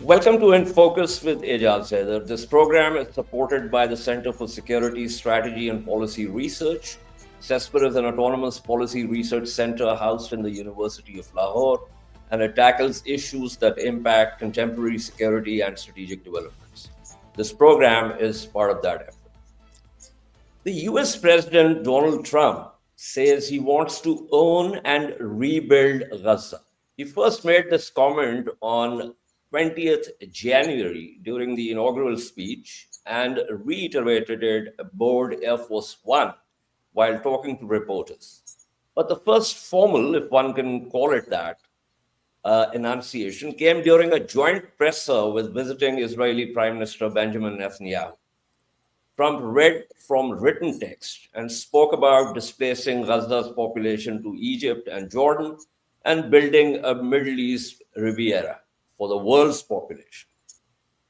Welcome to InFocus with Ejaz. Haider. This program is supported by the Center for Security, Strategy and Policy Research. CESPR is an autonomous policy research center housed in the University of Lahore, and it tackles issues that impact contemporary security and strategic developments. This program is part of that effort. The US President Donald Trump says he wants to own and rebuild Gaza. He first made this comment on 20th January during the inaugural speech and reiterated it aboard Air Force One while talking to reporters. But the first formal, if one can call it that, enunciation came during a joint presser with visiting Israeli Prime Minister Benjamin Netanyahu. Trump read from written text and spoke about displacing Gaza's population to Egypt and Jordan and building a Middle East Riviera for the world's population.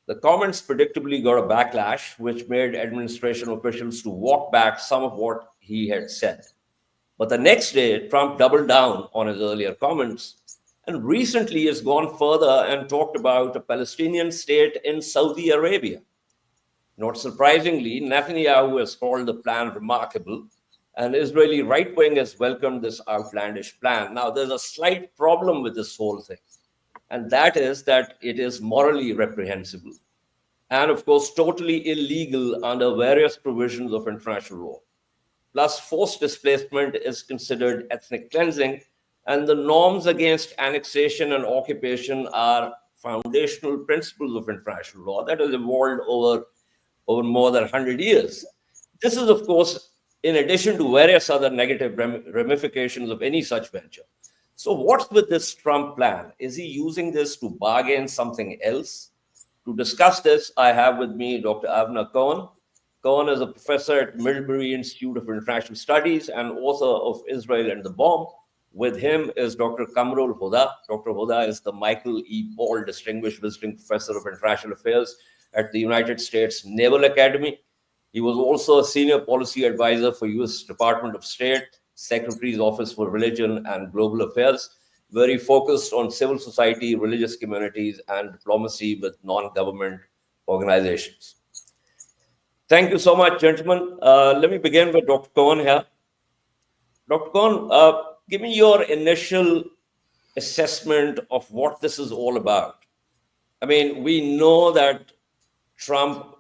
The comments predictably got a backlash, which made administration officials to walk back some of what he had said. But the next day, Trump doubled down on his earlier comments and recently has gone further and talked about a Palestinian state in Saudi Arabia. Not surprisingly, Netanyahu has called the plan remarkable, and Israeli right wing has welcomed this outlandish plan. Now, there's a slight problem with this whole thing, and that is that it is morally reprehensible and, of course, totally illegal under various provisions of international law. Plus, forced displacement is considered ethnic cleansing, and the norms against annexation and occupation are foundational principles of international law that has evolved over more than 100 years. This is, of course, in addition to various other negative ramifications of any such venture. So, what's with this Trump plan? Is he using this to bargain something else? To discuss this, I have with me Dr. Avner Cohen. Cohen is a professor at Middlebury Institute of International Studies and author of Israel and the Bomb. With him is Dr. Qamar-ul Huda. Dr. Huda is the Michael E. Paul Distinguished Visiting Professor of International Affairs at the United States Naval Academy. He was also a senior policy advisor for U.S. Department of State, Secretary's Office for Religion and Global Affairs, very focused on civil society, religious communities, and diplomacy with non-government organizations. Thank you so much, gentlemen. Let me begin with Dr. Cohen here. Dr. Cohen, give me your initial assessment of what this is all about. I mean, we know that Trump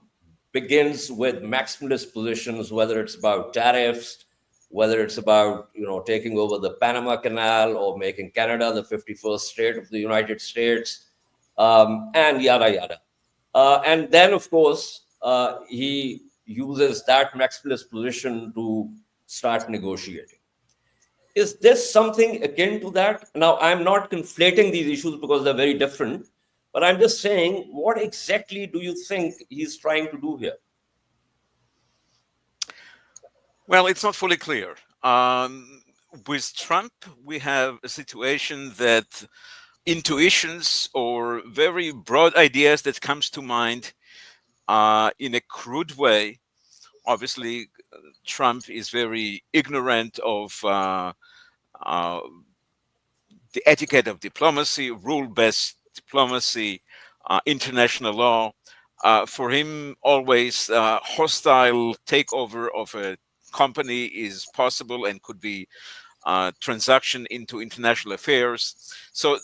begins with maximalist positions, whether it's about tariffs, whether it's about taking over the Panama Canal or making Canada the 51st state of the United States, and yada yada. And then, of course, he uses that maximalist position to start negotiating. Is this something akin to that? Now, I'm not conflating these issues because they're very different. But I'm just saying, what exactly do you think he's trying to do here? Well, it's not fully clear. With Trump, we have a situation that intuitions or very broad ideas that comes to mind in a crude way. Obviously, Trump is very ignorant of the etiquette of diplomacy, rule-based diplomacy, international law. For him, always hostile takeover of a company is possible and could be transaction into international affairs. So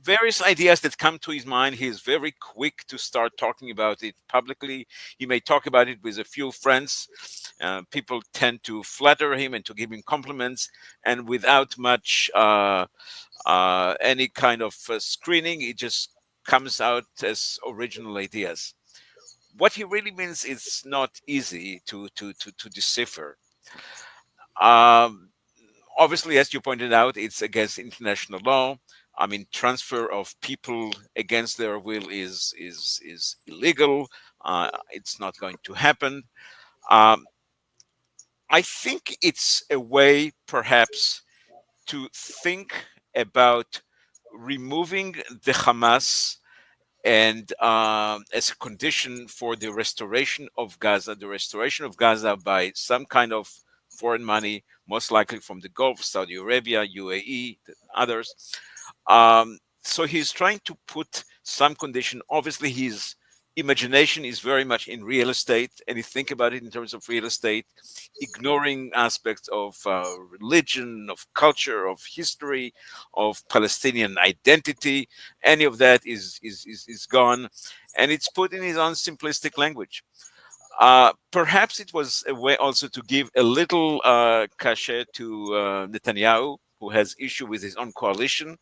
various ideas that come to his mind, he is very quick to start talking about it publicly. He may talk about it with a few friends. People tend to flatter him and to give him compliments, and without much any kind of screening, it just comes out as original ideas. What he really means is not easy to decipher. Obviously, as you pointed out, it's against international law. I mean, transfer of people against their will is illegal. It's not going to happen. I think it's a way, perhaps, to think about removing the Hamas and as a condition for the restoration of Gaza by some kind of foreign money, most likely from the Gulf, Saudi Arabia, UAE, others. So he's trying to put some condition. Obviously, his imagination is very much in real estate, and he think about it in terms of real estate, ignoring aspects of religion, of culture, of history, of Palestinian identity. Any of that is gone, and it's put in his own simplistic language. Perhaps it was a way also to give a little cachet to Netanyahu, who has issue with his own coalition,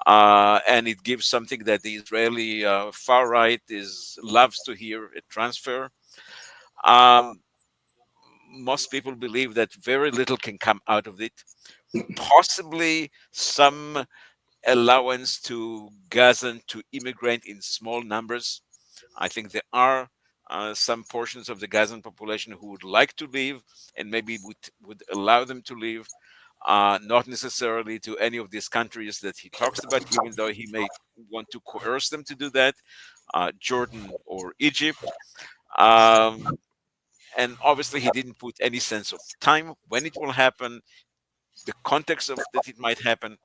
and it gives something that the Israeli far right is loves to hear: a transfer. Um, Most people believe that very little can come out of it. Possibly some allowance to Gazan to immigrate in small numbers. I think there are some portions of the Gazan population who would like to leave, and maybe would allow them to leave, not necessarily to any of these countries that he talks about, even though he may want to coerce them to do that, Jordan or Egypt. Um, and obviously, he didn't put any sense of time when it will happen, the context of that it might happen.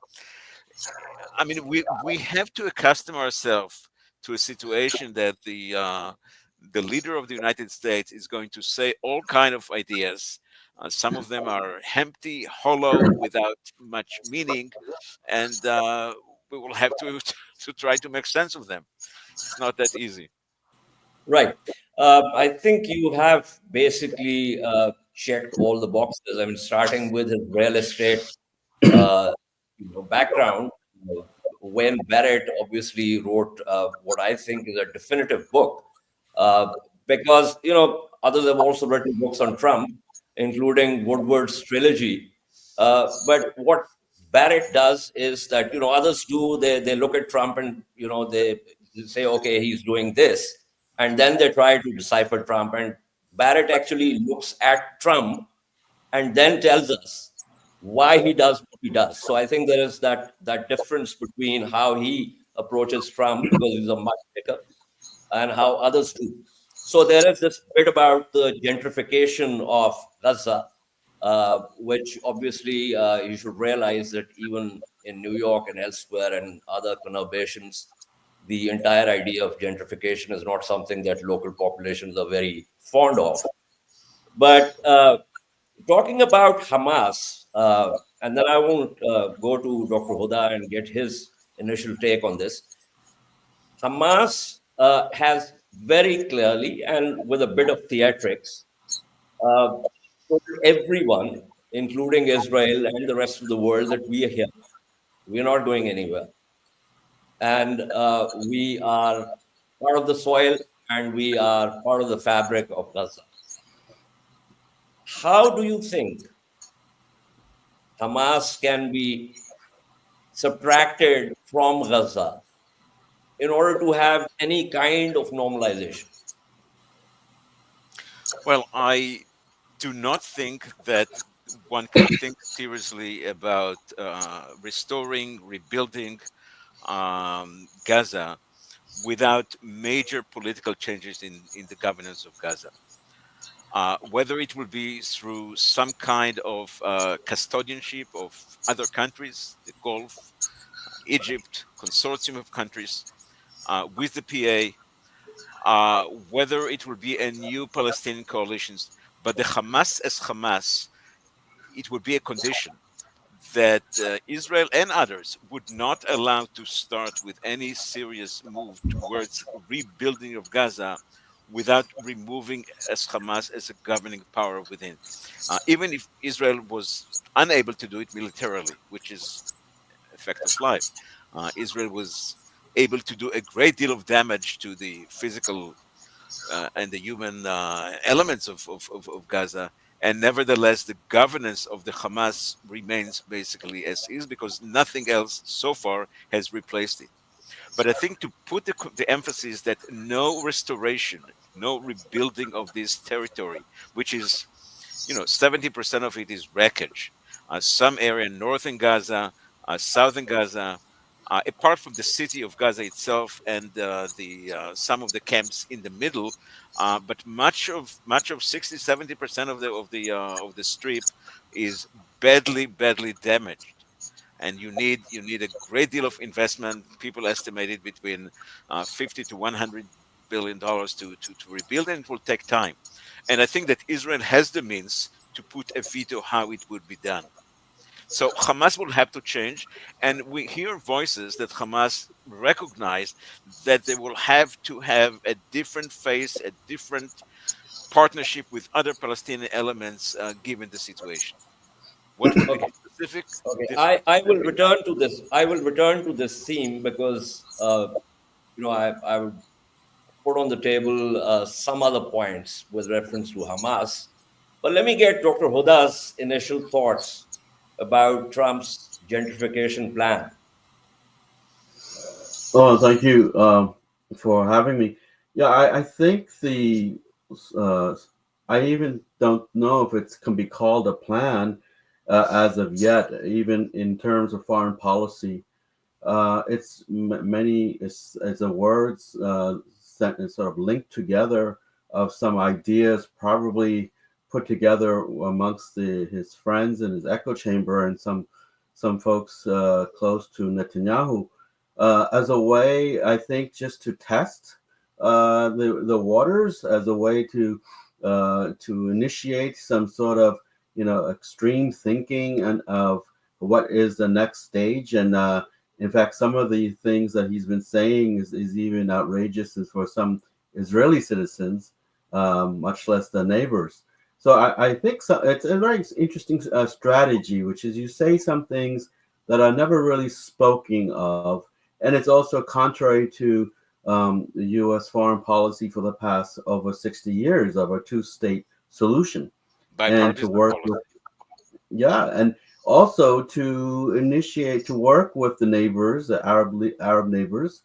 I mean, we have to accustom ourselves to a situation that the leader of the United States is going to say all kind of ideas. Some of them are empty, hollow, without much meaning, and we will have to to try to make sense of them. It's not that easy. Right. I think you have basically checked all the boxes. I mean, starting with his real estate uh, background. When Barrett obviously wrote what I think is a definitive book, uh, because others have also written books on Trump, including Woodward's trilogy. But what Barrett does is that others do. They look at Trump and they say, okay, he's doing this, and then they try to decipher Trump. And Barrett actually looks at Trump and then tells us why he does what he does. So I think there is that difference between how he approaches Trump, because he's a much bigger, and how others do. So there is this bit about the gentrification of Gaza, which obviously you should realize that even in New York and elsewhere and other conurbations, the entire idea of gentrification is not something that local populations are very fond of. But talking about Hamas, and then I won't go to Dr. Huda and get his initial take on this. Hamas has very clearly and with a bit of theatrics uh, told everyone, including Israel and the rest of the world, that we are here. We are not going anywhere. And we are part of the soil and we are part of the fabric of Gaza. How do you think Hamas can be subtracted from Gaza in order to have any kind of normalization? Well, I do not think that one can think seriously about restoring, rebuilding Gaza without major political changes in the governance of Gaza. Whether it will be through some kind of custodianship of other countries, the Gulf, Egypt, consortium of countries, with the PA, whether it will be a new Palestinian coalitions, but the Hamas as Hamas, it would be a condition that Israel and others would not allow to start with any serious move towards rebuilding of Gaza without removing as Hamas as a governing power within. Even if Israel was unable to do it militarily, which is a fact of life, Israel was able to do a great deal of damage to the physical and the human elements of Gaza. And nevertheless, the governance of the Hamas remains basically as is because nothing else so far has replaced it. But I think to put the emphasis that no restoration, no rebuilding of this territory, which is, 70% of it is wreckage. Some area north in Gaza, southern Gaza, apart from the city of Gaza itself and the some of the camps in the middle, but much of 60-70% of the strip is badly damaged. and you need a great deal of investment. People estimated between 50 to 100 billion dollars to rebuild, and it will take time. And I think that Israel has the means to put a veto how it would be done. So Hamas will have to change, and we hear voices that Hamas recognize that they will have to have a different face, a different partnership with other Palestinian elements, given the situation. What would be the Okay. specific Okay. difference I will between? return to this. I will return to this theme because I would put on the table some other points with reference to Hamas. But let me get Dr. Huda's initial thoughts about Trump's gentrification plan. Oh, thank you for having me. Yeah, I think uh, I even don't know if it can be called a plan as of yet, even in terms of foreign policy. It's a words sort of linked together of some ideas, probably put together amongst his friends in his echo chamber and some folks close to Netanyahu, as a way, I think, just to test the waters, as a way to initiate some sort of extreme thinking and of what is the next stage. And in fact, some of the things that he's been saying is even outrageous as for some Israeli citizens, much less the neighbors. So I think it's a very interesting strategy, which is you say some things that are never really spoken of, and it's also contrary to the U.S. foreign policy for the past over 60 years of a two-state solution, and to Bipartisan work policy. with and also to work with the neighbors, the Arab neighbors,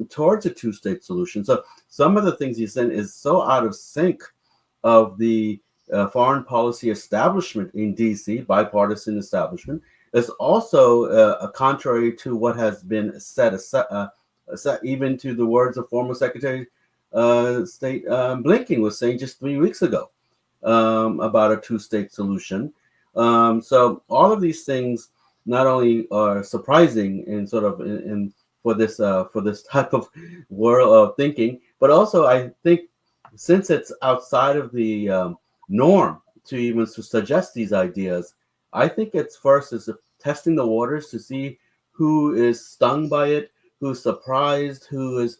towards a two-state solution. So some of the things he said is so out of sync of the foreign policy establishment in D.C., bipartisan establishment. It's also contrary to what has been said, even to the words of former Secretary State Blinken was saying just 3 weeks ago about a two-state solution. So all of these things not only are surprising in sort of in for this type of world of thinking, but also I think since it's outside of the norm to even to suggest these ideas, I think it's first is testing the waters to see who is stung by it, who's surprised, who is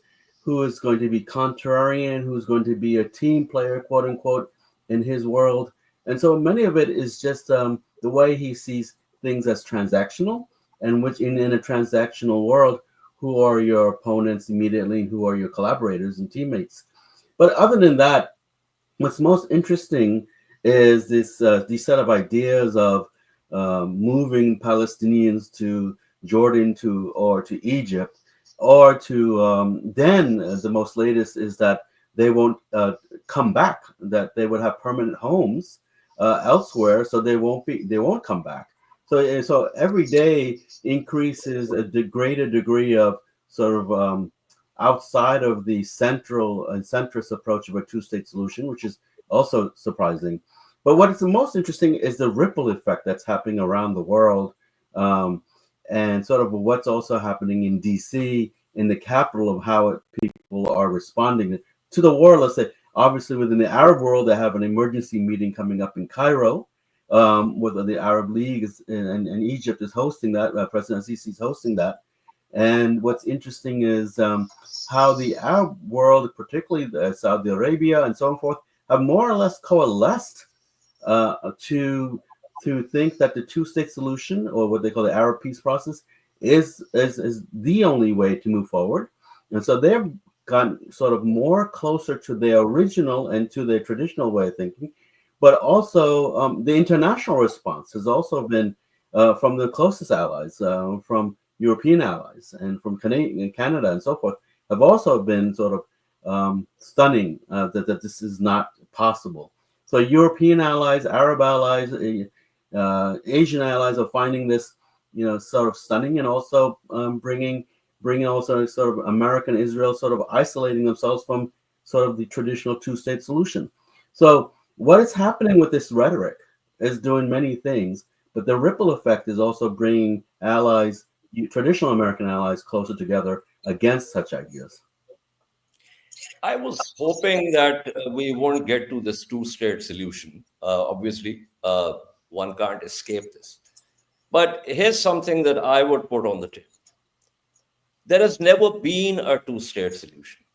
going to be contrarian, who's going to be a team player, quote unquote, in his world. And so many of it is just the way he sees things as transactional, and which in a transactional world, who are your opponents immediately, and who are your collaborators and teammates. But other than that, what's most interesting is these set of ideas of moving Palestinians to Jordan or to Egypt, or to then the most latest is that they won't come back, that they would have permanent homes elsewhere, so they won't come back. So every day increases a greater degree of sort of outside of the central and centrist approach of a two-state solution, which is also surprising. But what is the most interesting is the ripple effect that's happening around the world, um, and sort of what's also happening in DC, in the capital, of how people are responding to the war. Let's say, obviously, within the Arab world, they have an emergency meeting coming up in Cairo, with the Arab League and Egypt is hosting that. President Sisi is hosting that. And what's interesting is how the Arab world, particularly Saudi Arabia and so forth, have more or less coalesced to think that the two-state solution, or what they call the Arab peace process, is the only way to move forward. And so they've gotten sort of more closer to their original and to their traditional way of thinking. But also the international response has also been from the closest allies, from European allies and from Canada and so forth, have also been sort of stunning that this is not possible. So European allies, Arab allies, Asian allies are finding this, sort of stunning, and also bringing also sort of American Israel sort of isolating themselves from sort of the traditional two-state solution. So what is happening with this rhetoric is doing many things, but the ripple effect is also bringing allies, traditional American allies, closer together against such ideas. I was hoping that we won't get to this two-state solution. Obviously, one can't escape this. But here's something that I would put on the table. There has never been a two-state solution.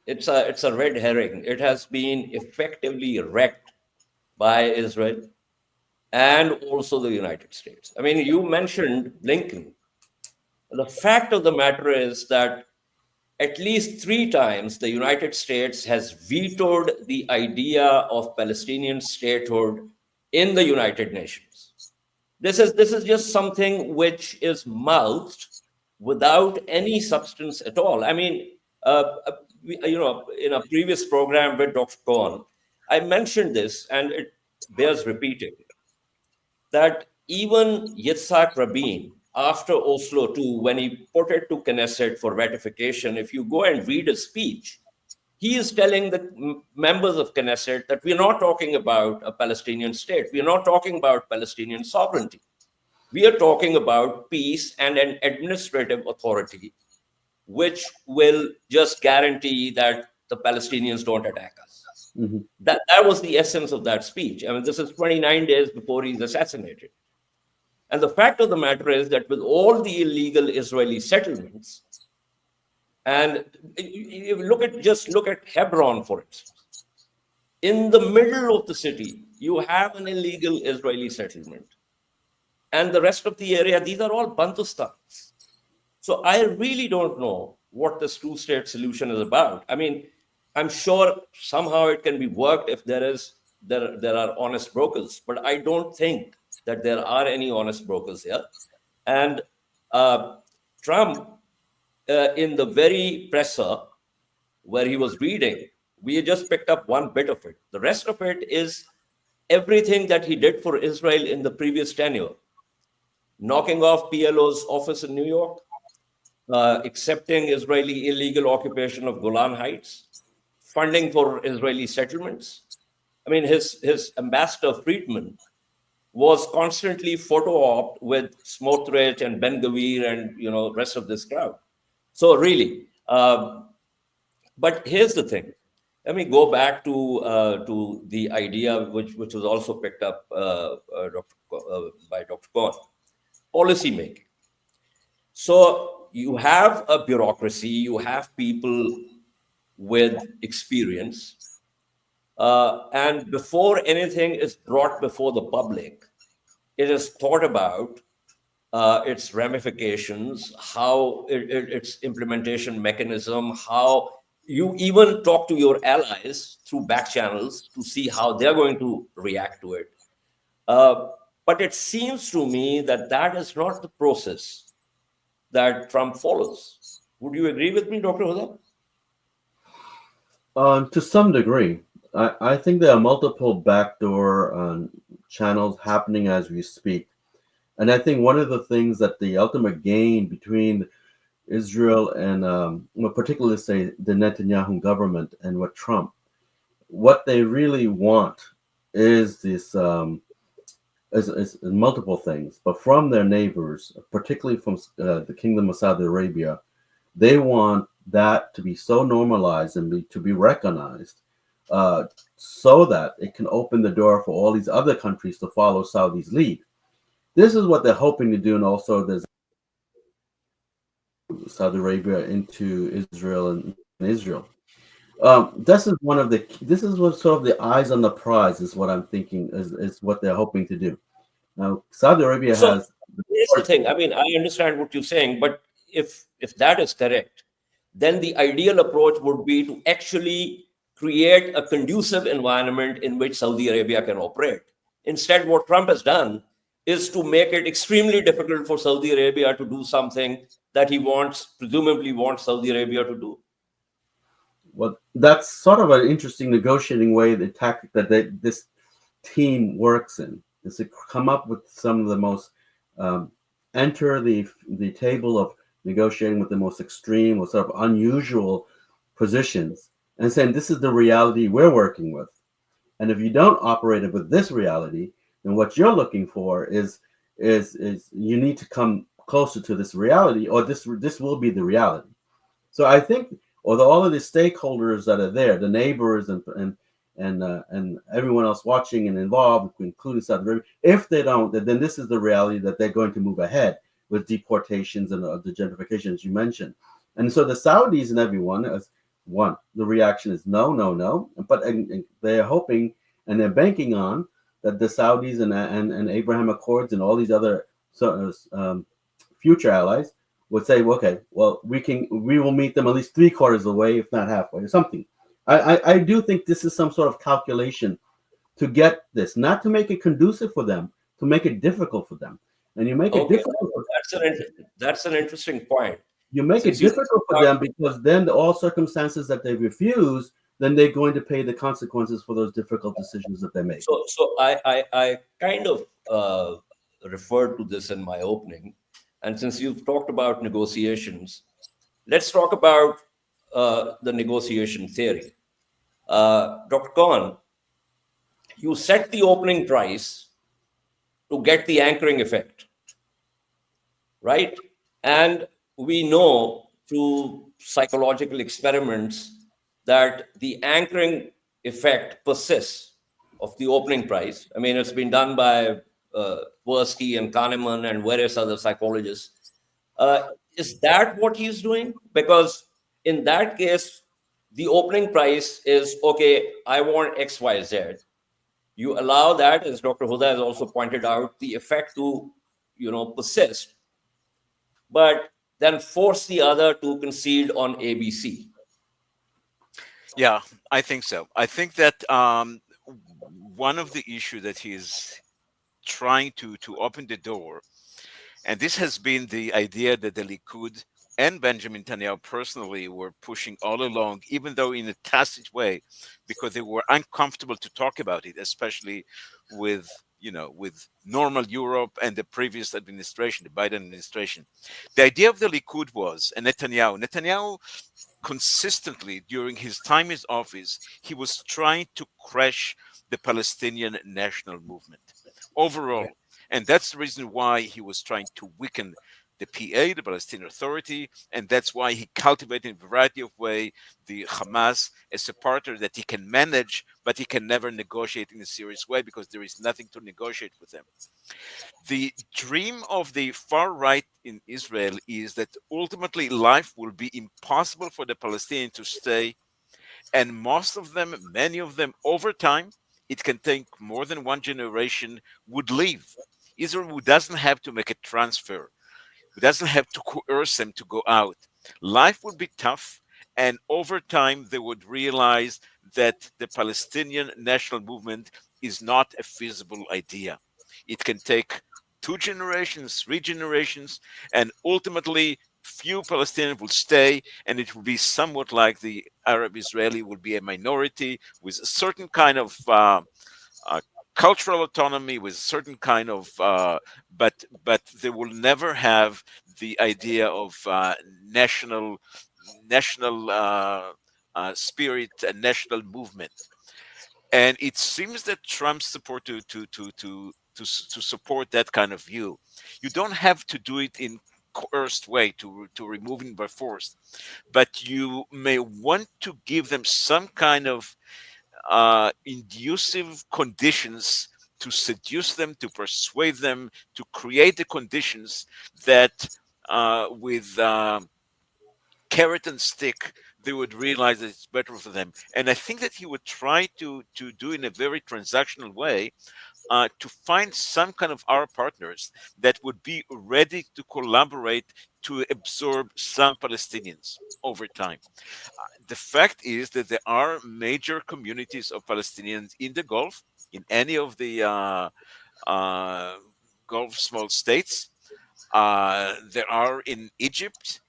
It's a red herring. It has been effectively wrecked by Israel and also the United States. I mean, you mentioned Blinken. The fact of the matter is that at least 3 times the United States has vetoed the idea of Palestinian statehood in the United Nations. This is just something which is mouthed without any substance at all. I mean, in a previous program with Dr. Cohen, I mentioned this, and it bears repeating, that even Yitzhak Rabin, after Oslo II, when he put it to Knesset for ratification, if you go and read his speech, he is telling the members of Knesset that we're not talking about a Palestinian state. We're not talking about Palestinian sovereignty. We are talking about peace and an administrative authority, which will just guarantee that the Palestinians don't attack us. Mm-hmm. That was the essence of that speech. I mean, this is 29 days before he's assassinated. And the fact of the matter is that with all the illegal Israeli settlements, and you look at Hebron, for instance, in the middle of the city, you have an illegal Israeli settlement. And the rest of the area, these are all Bantustans. So I really don't know what this two-state solution is about. I mean, I'm sure somehow it can be worked if there are honest brokers, but I don't think that there are any honest brokers here. And Trump, in the very presser where he was reading, we just picked up one bit of it. The rest of it is everything that he did for Israel in the previous tenure. Knocking off PLO's office in New York, accepting Israeli illegal occupation of Golan Heights, funding for Israeli settlements. I mean, his ambassador Friedman was constantly photo-opped with Smotrich and Ben Gvir and rest of this crowd. So really, but here's the thing. Let me go back to the idea which was also picked up by Dr. Cohen. Policy making. So you have a bureaucracy, you have people with experience, and before anything is brought before the public, it is thought about its ramifications, how its implementation mechanism, how you even talk to your allies through back channels to see how they're going to react to it. But it seems to me that is not the process that Trump follows. Would you agree with me, Dr. Huda? To some degree. I think there are multiple backdoor channels happening as we speak. And I think one of the things that the ultimate gain between Israel and particularly say the Netanyahu government and what they really want is this is multiple things, but from their neighbors, particularly from the Kingdom of Saudi Arabia, they want that to be so normalized and to be recognized so that it can open the door for all these other countries to follow Saudi's lead. This is what they're hoping to do, and also there's Saudi Arabia into Israel and Israel. This is what sort of the eyes on the prize is what I'm thinking is what they're hoping to do. Now, Saudi Arabia has. Here's the thing. I mean, I understand what you're saying, but if that is correct, then the ideal approach would be to actually create a conducive environment in which Saudi Arabia can operate. Instead, what Trump has done is to make it extremely difficult for Saudi Arabia to do something that he presumably wants Saudi Arabia to do. Well, that's sort of an interesting negotiating way, the tactic that this team works in, is to come up with some of the most, enter the table of negotiating with the most extreme or sort of unusual positions and saying, this is the reality we're working with. And if you don't operate it with this reality, then what you're looking for is is you need to come closer to this reality, or this will be the reality. So I think, although all of the stakeholders that are there, the neighbors and everyone else watching and involved, including Saudi Arabia, if they don't, then this is the reality that they're going to move ahead with deportations and the gentrification, as you mentioned. And so the Saudis and everyone, as one, the reaction is no, no, no. But and they're hoping and they're banking on that the Saudis and Abraham Accords and all these other future allies would say, well, okay, well, we will meet them at least three-quarters of the way, if not halfway, or something. I do think this is some sort of calculation to get this, not to make it conducive for them, to make it difficult for them. And you make it Okay, difficult. that's an interesting point. You make it Since you difficult for them because then all circumstances that they refuse, then they're going to pay the consequences for those difficult decisions that they make. so I kind of referred to this in my opening, and since you've talked about negotiations, let's talk about the negotiation theory. Dr. Cohen, you set the opening price to get the anchoring effect, right? And we know through psychological experiments that the anchoring effect persists of the opening price. I mean, it's been done by Tversky and Kahneman and various other psychologists. Is that what he's doing? Because in that case, the opening price is okay, I want X, Y, Z. You allow that, as Dr. Huda has also pointed out, the effect to persist, but then force the other to concede on ABC. Yeah, I think so. I think that one of the issue that he is trying to open the door, and this has been the idea that the Likud and Benjamin Netanyahu personally were pushing all along, even though in a tacit way, because they were uncomfortable to talk about it, especially with with normal Europe and the previous administration, the Biden administration. The idea of the Likud was, and Netanyahu consistently during his time in office, he was trying to crash the Palestinian national movement overall. Right. And that's the reason why he was trying to weaken the PA, the Palestinian Authority, and that's why he cultivated in a variety of ways the Hamas as a partner that he can manage, but he can never negotiate in a serious way because there is nothing to negotiate with them. The dream of the far right in Israel is that ultimately life will be impossible for the Palestinians to stay, and most of them, many of them, over time, it can take more than one generation, would leave. Israel doesn't have to make a transfer, who doesn't have to coerce them to go out. Life would be tough, and over time, they would realize that the Palestinian national movement is not a feasible idea. It can take two generations, three generations, and ultimately, few Palestinians will stay, and it will be somewhat like the Arab Israeli will be a minority with a certain kind of uh, cultural autonomy, with certain kind of but they will never have the idea of national spirit and national movement. And it seems that Trump's support to support that kind of view. You don't have to do it in coerced way to removing by force, but you may want to give them some kind of inducive conditions to seduce them, to persuade them, to create the conditions that with carrot and stick, they would realize that it's better for them. And I think that he would try to do in a very transactional way to find some kind of our partners that would be ready to collaborate to absorb some Palestinians over time. The fact is that there are major communities of Palestinians in the Gulf, in any of the uh, Gulf small states. There are in Egypt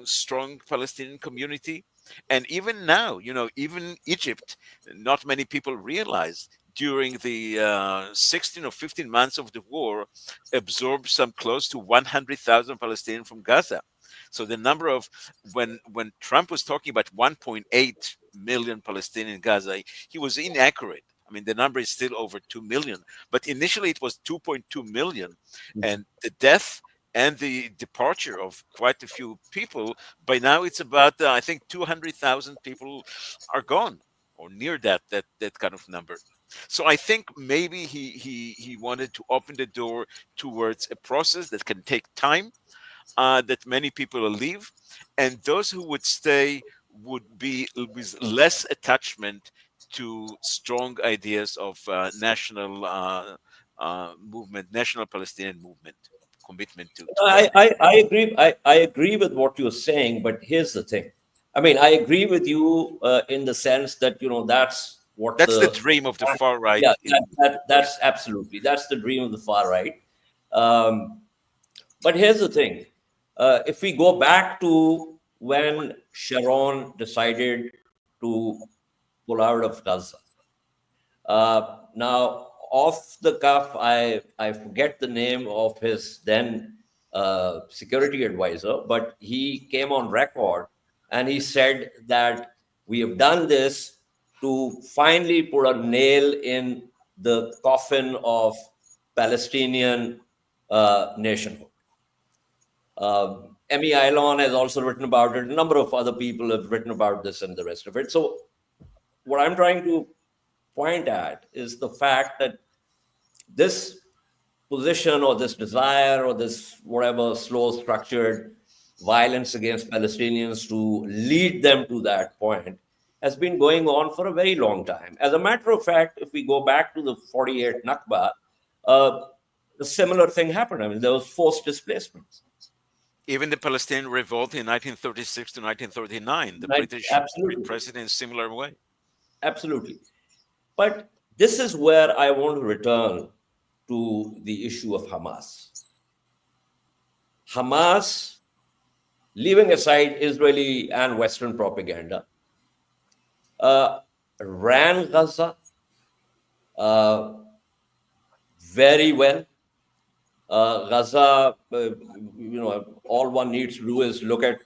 strong Palestinian community, and even now, even Egypt, not many people realize during the 16 or 15 months of the war, absorbed some close to 100,000 Palestinians from Gaza. So the number of when Trump was talking about 1.8 million Palestinians in Gaza, he was inaccurate. I mean, the number is still over 2 million, but initially it was 2.2 million. And the death and the departure of quite a few people, by now it's about, I think, 200,000 people are gone, or near that kind of number. So I think maybe he wanted to open the door towards a process that can take time, that many people will leave, and those who would stay would be with less attachment to strong ideas of national movement, national Palestinian movement, commitment to Palestine. I agree. I agree with what you're saying, but here's the thing. I mean, I agree with you in the sense that that's what That's the the dream of the far right yeah, in that's absolutely, that's the dream of the far right. Um, but here's the thing: if we go back to when Sharon decided to pull out of Gaza, now, off the cuff, I forget the name of his then security advisor, but he came on record and he said that we have done this to finally put a nail in the coffin of Palestinian nationhood. Emmy Ailon has also written about it. A number of other people have written about this and the rest of it. So, what I'm trying to point at is the fact that this position or this desire or this whatever slow structured violence against Palestinians to lead them to that point has been going on for a very long time. As a matter of fact, if we go back to the 48 Nakba, uh, a similar thing happened. I mean, there was forced displacements. even the Palestinian revolt in 1936 to 1939. The Right? British Absolutely. repressed it in a similar way. Absolutely. But this is where I want to return to the issue of Hamas. Hamas, leaving aside Israeli and Western propaganda, ran Gaza uh, very well. Gaza, all one needs to do is look at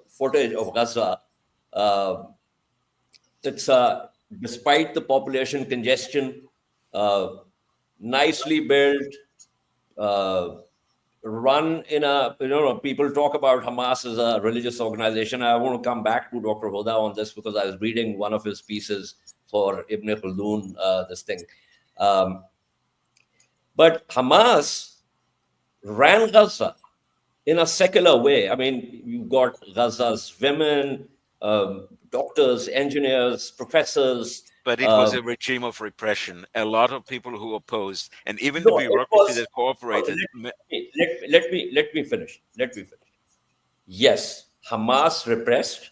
footage of Gaza. Uh, it's despite the population congestion, uh, nicely built, uh, run in a, people talk about Hamas as a religious organization. I want to come back to Dr. Huda on this because I was reading one of his pieces for Ibn Khaldun, this thing. But Hamas ran Gaza in a secular way. I mean, you've got Gaza's women, doctors, engineers, professors. But it was a regime of repression. A lot of people who opposed, and even the No, it bureaucracy was. that cooperated. Let me finish. Let me finish. Yes, Hamas repressed,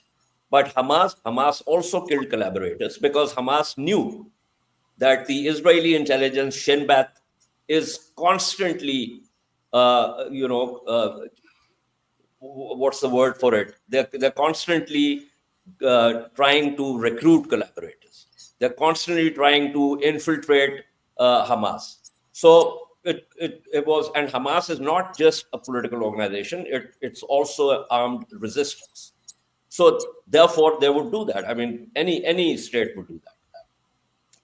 but Hamas also killed collaborators because Hamas knew that the Israeli intelligence Shin Bet is constantly, what's the word for it? They're constantly trying to recruit collaborators. They're constantly trying to infiltrate Hamas. So it was, and Hamas is not just a political organization; it's also an armed resistance. So therefore, they would do that. I mean, any state would do that.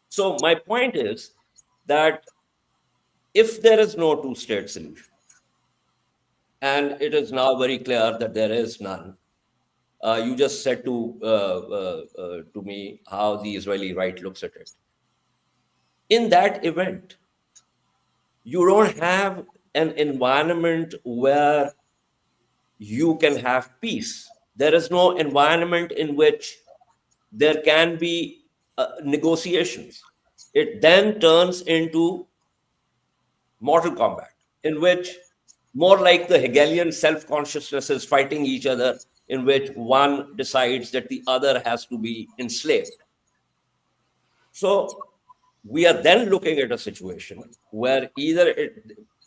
So my point is that if there is no two-state solution, and it is now very clear that there is none. You just said to me how the Israeli right looks at it. In that event, you don't have an environment where you can have peace. There is no environment in which there can be negotiations. It then turns into mortal combat, in which more like the Hegelian self-consciousness is fighting each other, in which one decides that the other has to be enslaved. So we are then looking at a situation where either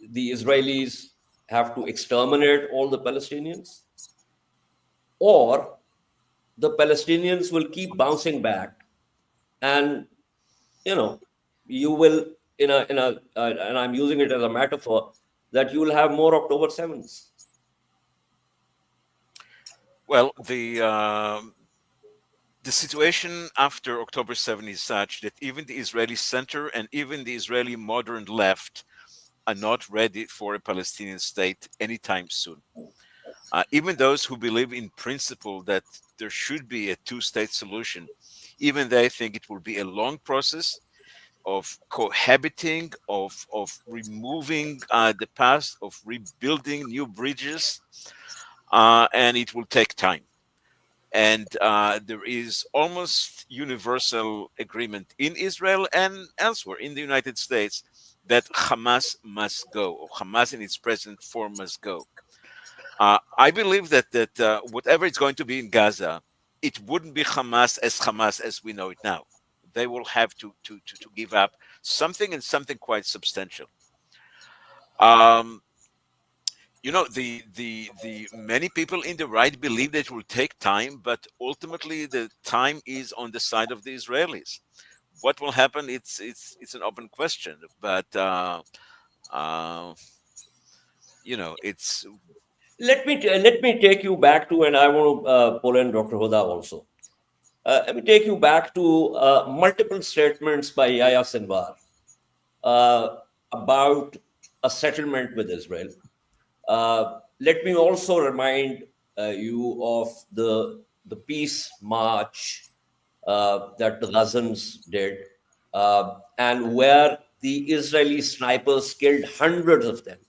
the Israelis have to exterminate all the Palestinians, or the Palestinians will keep bouncing back, and you will and I'm using it as a metaphor, that you will have more October 7s. Well, The situation after October 7 is such that even the Israeli center and even the Israeli modern left are not ready for a Palestinian state anytime soon. Even those who believe in principle that there should be a two-state solution, even they think it will be a long process of cohabiting, of removing the past, of rebuilding new bridges, and it will take time. And there is almost universal agreement in Israel and elsewhere in the United States that Hamas must go, or Hamas in its present form must go. I believe that whatever it's going to be in Gaza, it wouldn't be Hamas as we know it now. They will have to give up something, and something quite substantial. Um, the many people in the right believe that it will take time, but ultimately the time is on the side of the Israelis. What will happen? It's an open question, but uh, it's Let me take you back to, and I want to pull in Dr. Huda also. Let me take you back to multiple statements by Yahya Sinwar about a settlement with Israel. Let me also remind you of the peace march that the Gazans did, and where the Israeli snipers killed hundreds of them.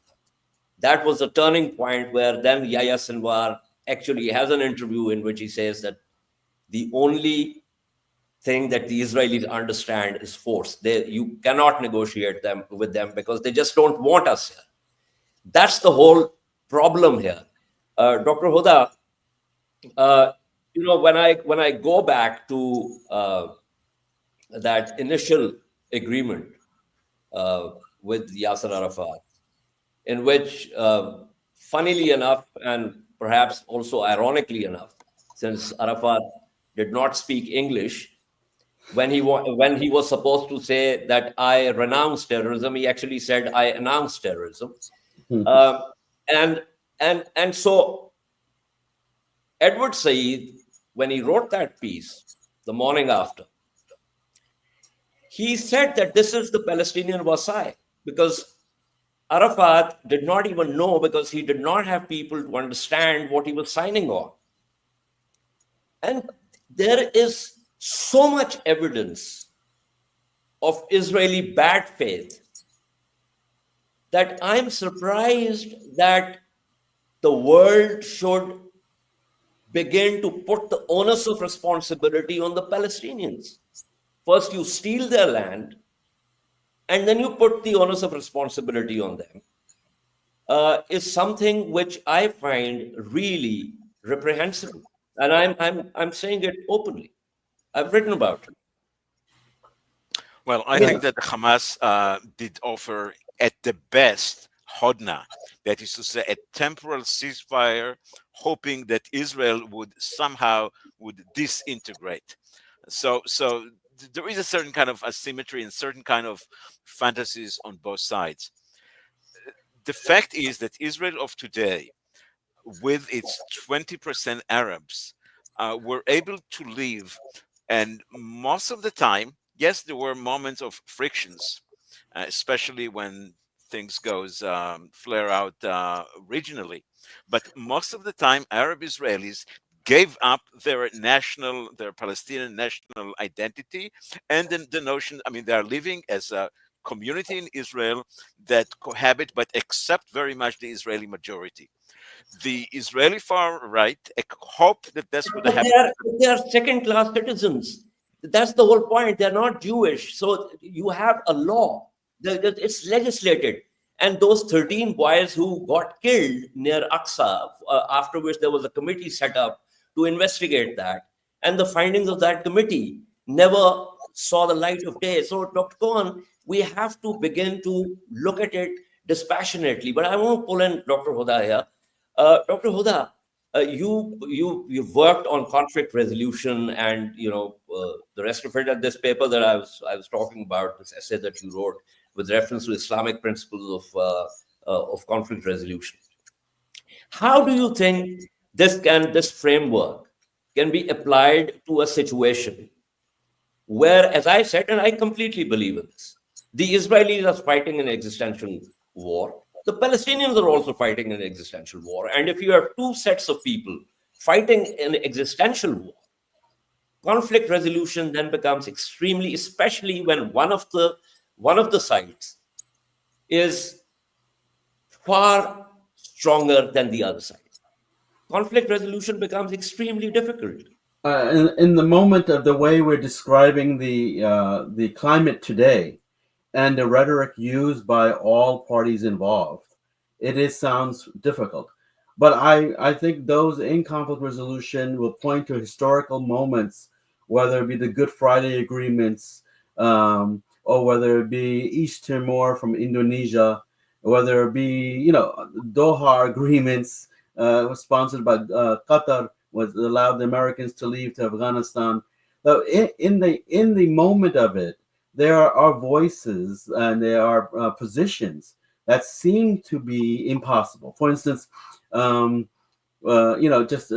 That was a turning point where then Yahya Sinwar actually has an interview in which he says that the only thing that the Israelis understand is force. You cannot negotiate with them because they just don't want us here. That's the whole problem here. Dr. Huda, when I go back to that initial agreement with Yasser Arafat, in which, funnily enough, and perhaps also ironically enough, since Arafat did not speak English, when he was supposed to say that I renounce terrorism, he actually said I announce terrorism. Um, and so Edward Said, when he wrote that piece the morning after, he said that this is the Palestinian Versailles, because Arafat did not even know, because he did not have people to understand what he was signing on. And there is so much evidence of Israeli bad faith that I'm surprised that the world should begin to put the onus of responsibility on the Palestinians. First, you steal their land, and then you put the onus of responsibility on them, is something which I find really reprehensible. And I'm saying it openly. I've written about it. Well, I Yeah. think that Hamas did offer at the best hodna, that is to say, a temporal ceasefire, hoping that Israel would somehow would disintegrate. So there is a certain kind of asymmetry and certain kind of fantasies on both sides. The fact is that Israel of today, with its 20% Arabs, were able to live, and most of the time, yes, there were moments of frictions, especially when things goes flare out regionally. But most of the time, Arab Israelis gave up their Palestinian national identity, and then the notion. I mean, they are living as a community in Israel that cohabit but accept very much the Israeli majority. The Israeli far right hope that that's going to But happen. they are second-class citizens. That's the whole point. They're not Jewish. So you have a law. It's legislated. And those 13 boys who got killed near Aqsa, after which there was a committee set up to investigate that, and the findings of that committee never saw the light of day. So, Dr. Cohen, we have to begin to look at it dispassionately. But I want to pull in Dr. Huda here. Dr. Huda, you've worked on conflict resolution, and the rest of it. At this paper that I was talking about, this essay that you wrote with reference to Islamic principles of conflict resolution. How do you think this framework can be applied to a situation where, as I said, and I completely believe in this, the Israelis are fighting an existential war. The Palestinians are also fighting an existential war. And if you have two sets of people fighting an existential war, conflict resolution then becomes extremely, especially when one of the sides is far stronger than the other side. Conflict resolution becomes extremely difficult. In the moment of the way we're describing the climate today and the rhetoric used by all parties involved, sounds difficult. But I think those in conflict resolution will point to historical moments, whether it be the Good Friday agreements, or whether it be East Timor from Indonesia, whether it be Doha agreements sponsored by Qatar, was allowed the Americans to leave to Afghanistan. So in the moment of it, there are voices and there are positions that seem to be impossible. For instance, just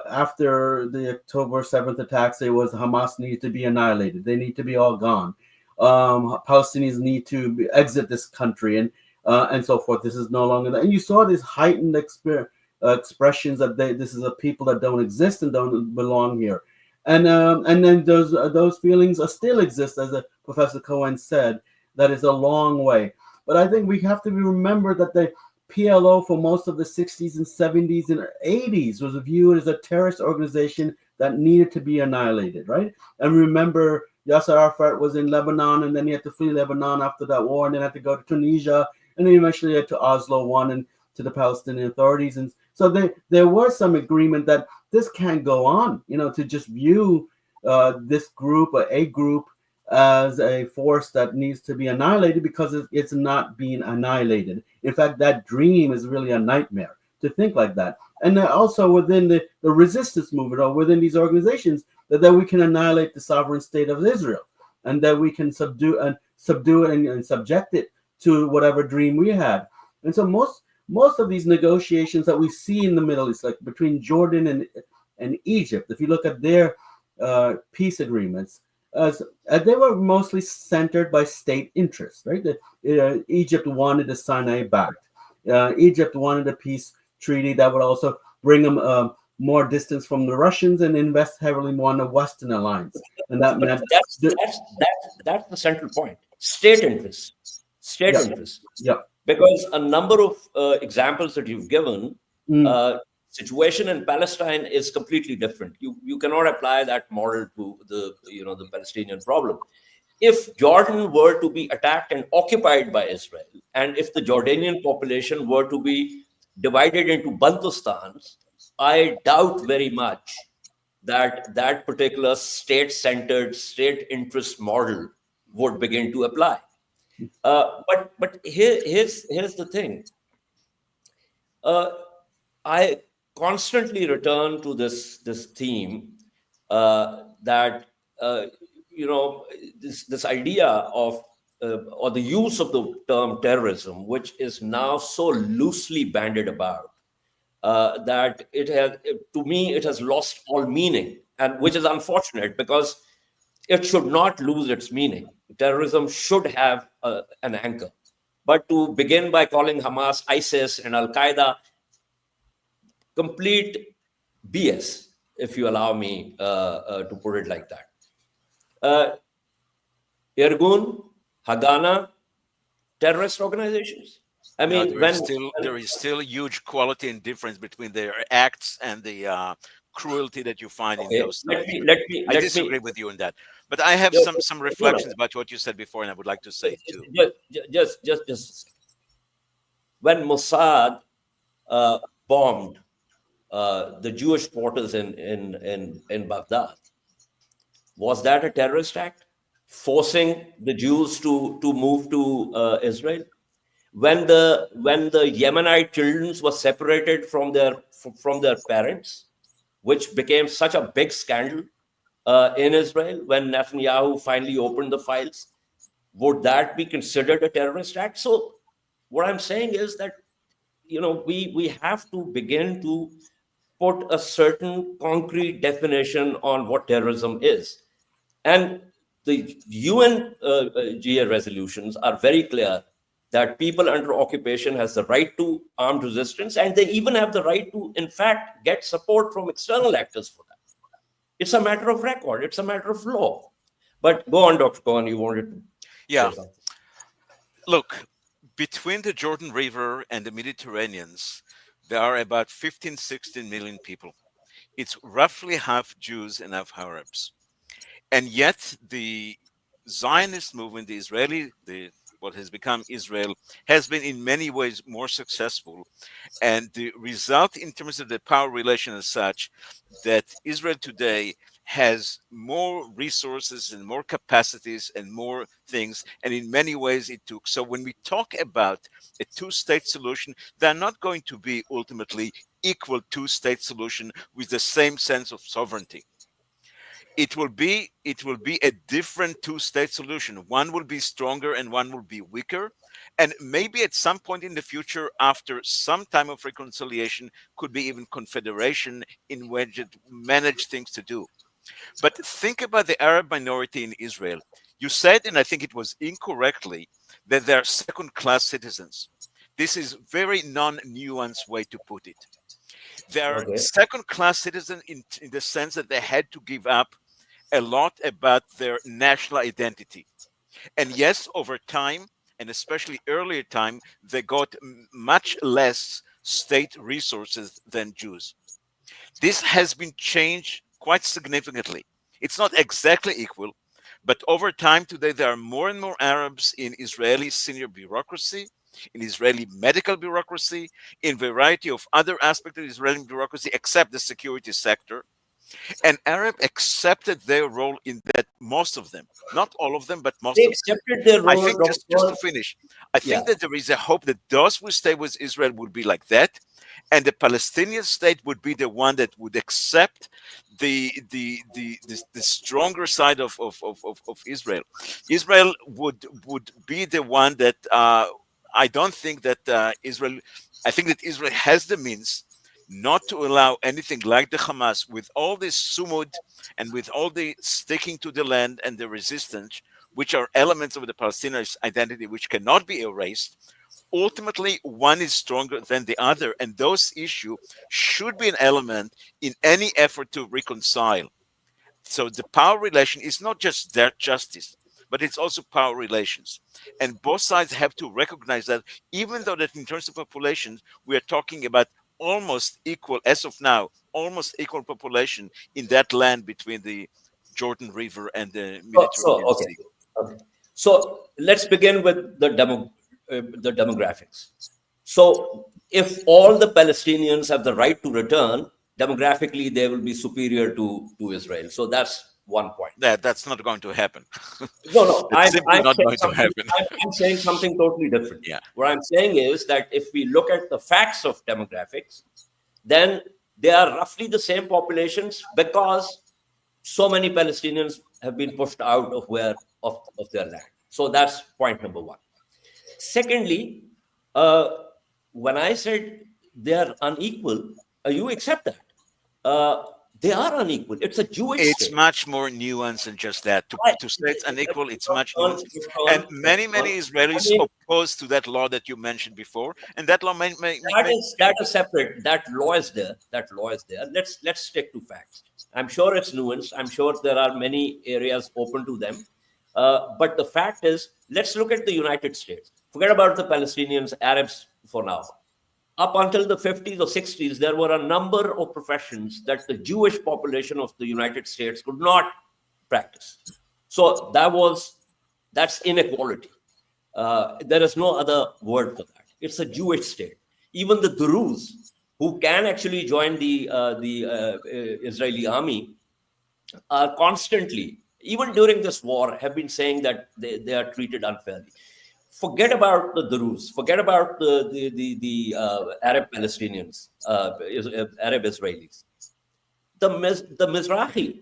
after the October 7th attacks, it was Hamas needs to be annihilated. They need to be all gone. Palestinians need to exit this country and so forth. This is no longer that. And you saw this heightened expressions that this is a people that don't exist and don't belong here. And then those feelings still exist, as Professor Cohen said, that is a long way. But I think we have to remember that the PLO for most of the 60s and 70s and 80s was viewed as a terrorist organization that needed to be annihilated, right? And remember, Yasser Arafat was in Lebanon, and then he had to flee Lebanon after that war, and then had to go to Tunisia, and then eventually had to Oslo 1 and to the Palestinian authorities. And so there was some agreement that this can't go on, to just view this group or a group as a force that needs to be annihilated because it's not being annihilated. In fact, that dream is really a nightmare to think like that. And also within the resistance movement or within these organizations, that we can annihilate the sovereign state of Israel and that we can subdue it and subject it to whatever dream we had. And so most of these negotiations that we see in the Middle East, like between Jordan and Egypt, if you look at their peace agreements, they were mostly centered by state interests, right? Egypt wanted the Sinai back. Egypt wanted a peace treaty that would also bring them more distance from the Russians and invest heavily more in the Western alliance. And that meant that's the central point. State interests. State Yeah. interests. Yeah. Because a number of examples that you've given, situation in Palestine is completely different. You cannot apply that model to the Palestinian problem. If Jordan were to be attacked and occupied by Israel, and if the Jordanian population were to be divided into Bantustans, I doubt very much that particular state-centered, state interest model would begin to apply. But here's the thing. I constantly return to this theme that this idea of or the use of the term terrorism, which is now so loosely bandied about that to me it has lost all meaning, and which is unfortunate because it should not lose its meaning. Terrorism should have an anchor. But to begin by calling Hamas, ISIS, and Al Qaeda complete BS, if you allow me to put it like that. Irgun, Haganah, terrorist organizations. I mean, there is still huge quality and difference between their acts and the cruelty that you find in those. I disagree with you on that, but I have some reflections about what you said before, and I would like to say too. Just a second. When Mossad bombed the Jewish quarters in Baghdad, was that a terrorist act? Forcing the Jews to move to Israel? When the Yemenite children were separated from their parents, which became such a big scandal in Israel when Netanyahu finally opened the files, would that be considered a terrorist act? So what I'm saying is that we have to begin to put a certain concrete definition on what terrorism is. And the UN GA resolutions are very clear that people under occupation has the right to armed resistance, and they even have the right to, in fact, get support from external actors for that. It's a matter of record. It's a matter of law. But go on, Dr. Cohen, you wanted to say Yeah. something. Look, between the Jordan River and the Mediterraneans, there are about 15, 16 million people. It's roughly half Jews and half Arabs. And yet the Zionist movement, what has become Israel, has been in many ways more successful. And the result in terms of the power relation is such that Israel today has more resources and more capacities and more things, and in many ways it took. So when we talk about a two-state solution, they're not going to be ultimately equal two-state solution with the same sense of sovereignty. It will be a different two-state solution. One will be stronger and one will be weaker. And maybe at some point in the future, after some time of reconciliation, could be even confederation in which it manage things to do. But think about the Arab minority in Israel. You said, and I think it was incorrectly, that they are second-class citizens. This is very non-nuanced way to put it. They are Okay. second-class citizens in the sense that they had to give up a lot about their national identity. And yes, over time, and especially earlier time, they got much less state resources than Jews. This has been changed quite significantly. It's not exactly equal, but over time today, there are more and more Arabs in Israeli senior bureaucracy, in Israeli medical bureaucracy, in variety of other aspects of Israeli bureaucracy, except the security sector. And Arab accepted their role in that, most of them, not all of them, but most They of them. accepted their I role, think Dr. just to Cohen. finish, I Yeah. think that there is a hope that those who stay with Israel would be like that, and the Palestinian state would be the one that would accept the stronger side of Israel. Israel would be the one that I don't think that Israel. I think that Israel has the means not to allow anything like the Hamas, with all this sumud and with all the sticking to the land and the resistance, which are elements of the Palestinian identity which cannot be erased. Ultimately, one is stronger than the other, and those issues should be an element in any effort to reconcile. So the power relation is not just their justice, but it's also power relations. And both sides have to recognize that, even though that in terms of populations, we are talking about almost equal, as of now, almost equal population in that land between the Jordan River and the Mediterranean Okay. Sea. Okay. So let's begin with the demographics. So if all the Palestinians have the right to return, demographically they will be superior to Israel. So that's one point. That's not going to happen. No, no, It's simply not going to happen. I'm saying something totally different. Yeah. What I'm saying is that if we look at the facts of demographics, then they are roughly the same populations, because so many Palestinians have been pushed out of their land. So that's point number one. Secondly, uh, when I said they are unequal, you accept that. Uh, they are unequal. It's a Jewish It's state. much more nuanced than just that. To say it's unequal, it's much nuanced. And many Israelis I mean, oppose to that law that you mentioned before, and that law that is separate. That law is there. That law is there. Let's stick to facts. I'm sure it's nuanced. I'm sure there are many areas open to them. But the fact is, let's look at the United States. Forget about the Palestinians, Arabs for now. Up until the 50s or 60s, there were a number of professions that the Jewish population of the United States could not practice. So that's inequality. There is no other word for that. It's a Jewish state. Even the Druze, who can actually join the Israeli army, are constantly, even during this war, have been saying that they are treated unfairly. Forget about the Druze. Forget about the Arab Palestinians, Arab Israelis. The Mizrahi.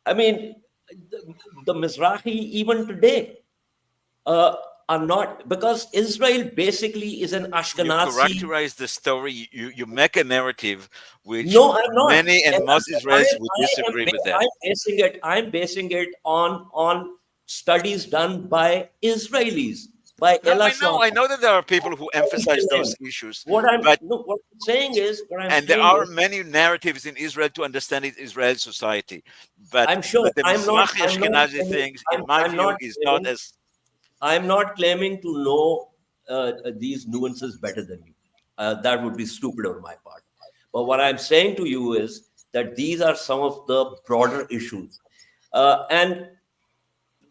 I mean, the Mizrahi even today uh, are not, because Israel basically is an You Ashkenazi. characterize the story. You make a narrative which No, I'm not. many and And most Israelis would disagree with that. I'm basing it on studies done by Israelis, by No, Ella I Schwarzer. know that there are people who emphasize those issues, but What I'm saying is, and there are many narratives in Israel to understand Israeli society, but I'm sure the Mizrahi Ashkenazi things, in my view, is not as. I'm not claiming to know these nuances better than you. That would be stupid on my part. But what I'm saying to you is that these are some of the broader issues. And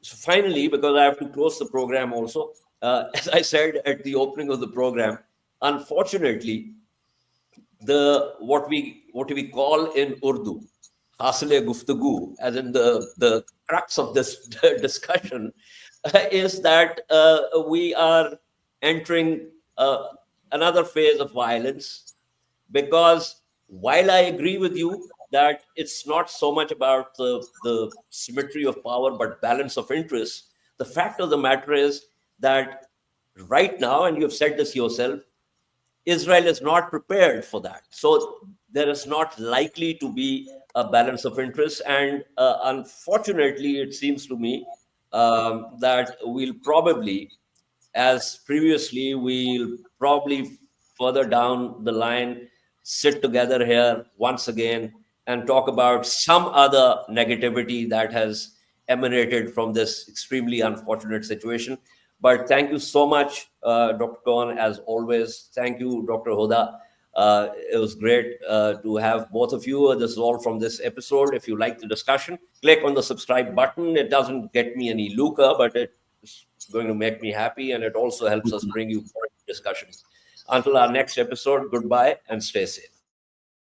finally, because I have to close the program also, as I said at the opening of the program, unfortunately, the what we call in Urdu, hasle guftagu, as in the crux of this discussion, is that we are entering another phase of violence, because while I agree with you that it's not so much about the symmetry of power but balance of interest, the fact of the matter is that right now, and you've said this yourself, Israel is not prepared for that. So there is not likely to be a balance of interest. And unfortunately, it seems to me that we'll probably, as previously, we'll probably further down the line sit together here once again and talk about some other negativity that has emanated from this extremely unfortunate situation. But thank you so much, Dr. Cohen, as always. Thank you, Dr. Huda. It was great to have both of you. This is all from this episode. If you like the discussion, click on the subscribe button. It doesn't get me any lucre, but it's going to make me happy, and it also helps us bring you more discussions. Until our next episode, goodbye and stay safe.